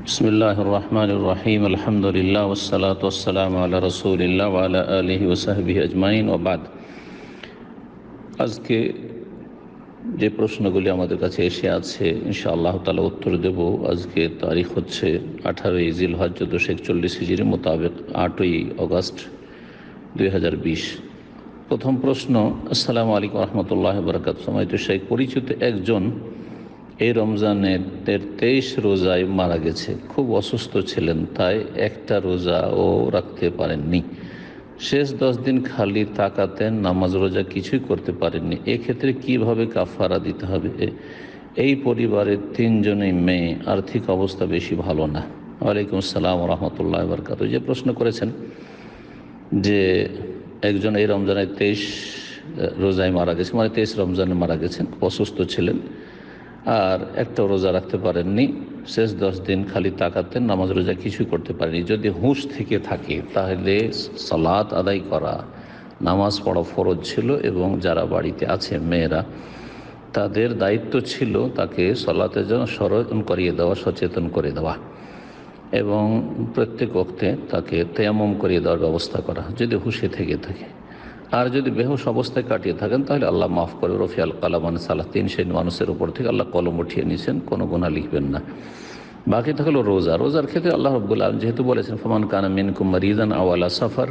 বিসমিল্লাহির রহমানির রহিম আলহামদুলিল্লাহ ওয়াসসালাতু ওয়াসসালামু আলা রাসূলিল্লাহ ওয়া আলা আলিহি ওয়া সাহবিহি আজমাইন ওয়া বাদ। আজকে যে প্রশ্নগুলি আমাদের কাছে এসে আছে ইনশাআল্লাহ তাআলা উত্তর দেব। আজকে তারিখ হচ্ছে 18ই জিলহজ 1441 হিজরি মোতাবেক 8ই আগস্ট 2020। প্রথম প্রশ্ন, আসসালামু আলাইকুম ওয়া রাহমাতুল্লাহি ওয়া বারাকাতুহু। সম্মানিত শেখ, পরিচিত একজন এই রমজানের 23 রোজায় মারা গেছে। খুব অসুস্থ ছিলেন, তাই একটা রোজাও রাখতে পারেননি। শেষ 10 দিন খালি তাকাতেন, নামাজ রোজা কিছুই করতে পারেননি। এক্ষেত্রে কিভাবে কাফারা দিতে হবে? এই পরিবারের 3 জনই মেয়ে, আর্থিক অবস্থা বেশি ভালো না। ওয়ালাইকুম আসসালাম ওয়া রাহমাতুল্লাহি ওয়া বারাকাতুহু। যে প্রশ্ন করেছেন যে একজন এই রমজানের 23 রোজায় মারা গেছে, মানে 23 রমজানে মারা গেছেন, অসুস্থ ছিলেন আর একটা রোজা রাখতে পারেননি। শেষ 10 দিন খালি তাকাতেন, নামাজ রোজা কিছুই করতে পারেনি। যদি হুঁশ থেকে থাকে তাহলে সালাত আদায় করা, নামাজ পড়া ফরজ ছিল এবং যারা বাড়িতে আছে মেয়েরা, তাদের দায়িত্ব ছিল তাকে সালাতের জন্য স্মরণ করিয়ে দেওয়া, সচেতন করে দেওয়া এবং প্রত্যেক ওয়াক্তে তাকে তায়াম্মুম করিয়ে দেওয়ার ব্যবস্থা করা যদি হুঁশে থেকে থাকে। আর যদি বেহুশ অবস্থায় কাটিয়ে থাকেন তাহলে আল্লাহ মাফ করে, রফিয়াল কালামান সালাহ, 3 শ্রেণীর মানুষের উপর থেকে আল্লাহ কলম উঠিয়ে নিয়েছেন, কোনো গুনাহ লিখবেন না। বাকি থাকলো রোজা। রোজার ক্ষেত্রে আল্লাহ রাব্বুল আলামিন যেহেতু বলেছেন ফামান কানা মিনকুম মারিদান আও আলা সাফার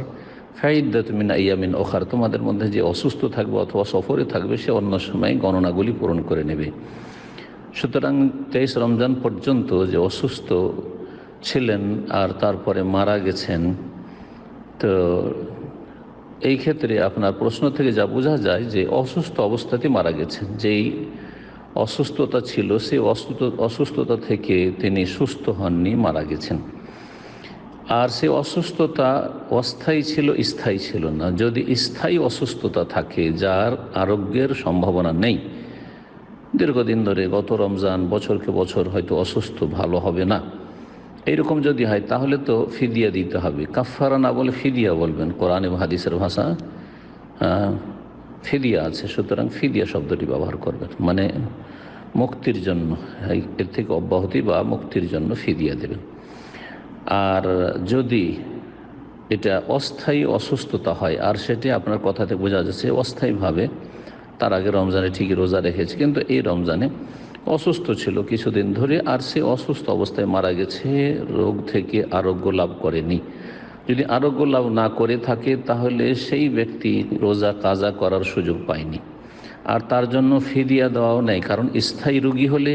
ফাইদ্দাতুম মিন আইয়ামিন উখার, তোমাদের মধ্যে যে অসুস্থ থাকবে অথবা সফরে থাকবে সে অন্য সময় গণনাগুলি পূরণ করে নেবে। সুতরাং 23 রমজান পর্যন্ত যে অসুস্থ ছিলেন আর তারপরে মারা গেছেন, তো এই ক্ষেত্রে আপনার প্রশ্ন থেকে যা বোঝা যায় যে অসুস্থ অবস্থাতে মারা গেছেন। যেই অসুস্থতা ছিল সেই অসুস্থতা থেকে তিনি সুস্থ হননি, মারা গেছেন। আর সেই অসুস্থতা অস্থায়ী ছিল, স্থায়ী ছিল না। যদি স্থায়ী অসুস্থতা থাকে যার আরোগ্যের সম্ভাবনা নেই, দীর্ঘদিন ধরে গত রমজান বছরকে বছর হয়তো অসুস্থ, ভালো হবে না, এইরকম যদি হয় তাহলে তো ফিদিয়া দিতে হবে। কাফারা না বলে ফিদিয়া বলবেন। কোরআন এবং হাদিসের ভাষা ফিদিয়া আছে, সুতরাং ফিদিয়া শব্দটি ব্যবহার করবেন, মানে মুক্তির জন্য, এর থেকে অব্যাহতি বা মুক্তির জন্য ফিদিয়া দেবেন। আর যদি এটা অস্থায়ী অসুস্থতা হয়, আর সেটি আপনার কথাতে বোঝা যাচ্ছে অস্থায়ীভাবে তার আগে রমজানে ঠিকই রোজা রেখেছে, কিন্তু এই রমজানে অসুস্থ ছিল কিছুদিন ধরে আর সে অসুস্থ অবস্থায় মারা গেছে, রোগ থেকে আরোগ্য লাভ করেনি। যদি আরোগ্য লাভ না করে থাকে তাহলে সেই ব্যক্তি রোজা কাজা করার সুযোগ পায়নি, আর তার জন্য ফিদিয়া দেওয়াও নেই। কারণ স্থায়ী রোগী হলে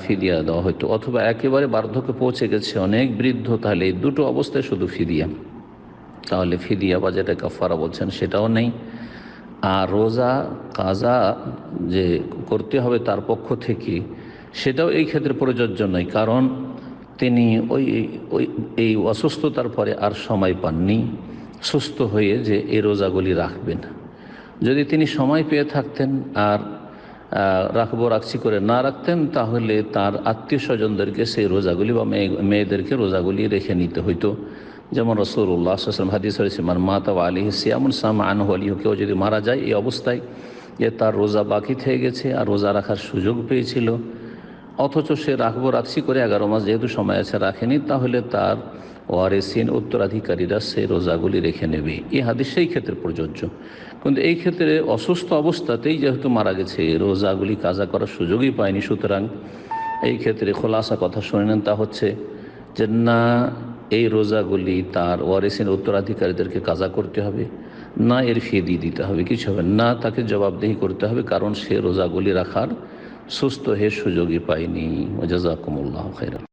ফিদিয়া দেওয়া হতো, অথবা একেবারে বার্ধক্যে পৌঁছে গেছে, অনেক বৃদ্ধ, তাহলে এই দুটো অবস্থায় শুধু ফিদিয়া। তাহলে ফিদিয়া বা যেটা কাফারা বলছেন সেটাও নেই। আর রোজা কাজা যে করতে হবে তার পক্ষ থেকে, সেটাও এই ক্ষেত্রে প্রযোজ্য নয়। কারণ তিনি এই অসুস্থতার পরে আর সময় পাননি সুস্থ হয়ে যে এই রোজাগুলি রাখবেন। যদি তিনি সময় পেয়ে থাকতেন আর রাখছি করে না রাখতেন, তাহলে তার আত্মীয় স্বজনদেরকে সেই রোজাগুলি বা মেয়েদেরকে রোজাগুলি রেখে নিতে হইতো। যেমন রাসূলুল্লাহ সাল্লাল্লাহু আলাইহি ওয়াসাল্লাম হাদিস রয়েছে, মান মাতা ওয়া আলাইহি সিয়ামুন সামা আনহু ওয়ালিহু, কেউ যদি মারা যায় এই অবস্থায় যে তার রোজা বাকি থেকে গেছে আর রোজা রাখার সুযোগ পেয়েছিল, অথচ সে রাখছি করে 11 মাস যেহেতু সময় আছে রাখেনি, তাহলে তার ওয়ারিসিন, উত্তরাধিকারীরা সেই রোজাগুলি রেখে নেবে। এই হাদিস সেই ক্ষেত্রে প্রযোজ্য। কিন্তু এই ক্ষেত্রে অসুস্থ অবস্থাতেই যেহেতু মারা গেছে, রোজাগুলি কাজা করার সুযোগই পায়নি। সুতরাং এই ক্ষেত্রে খোলাসা কথা শুনে নেন, তা হচ্ছে যে না, এই রোজাগুলি তার ওয়ারিসিন, উত্তরাধিকারীদেরকে কাজা করতে হবে, না এর ফিদিয়া দিতে হবে, কিছু হবে না, তাকে জবাবদিহি করতে হবে, কারণ সে রোজাগুলি রাখার সুস্থ হয়ে সুযোগই পায়নি। জাযাকুমুল্লাহু খাইরান।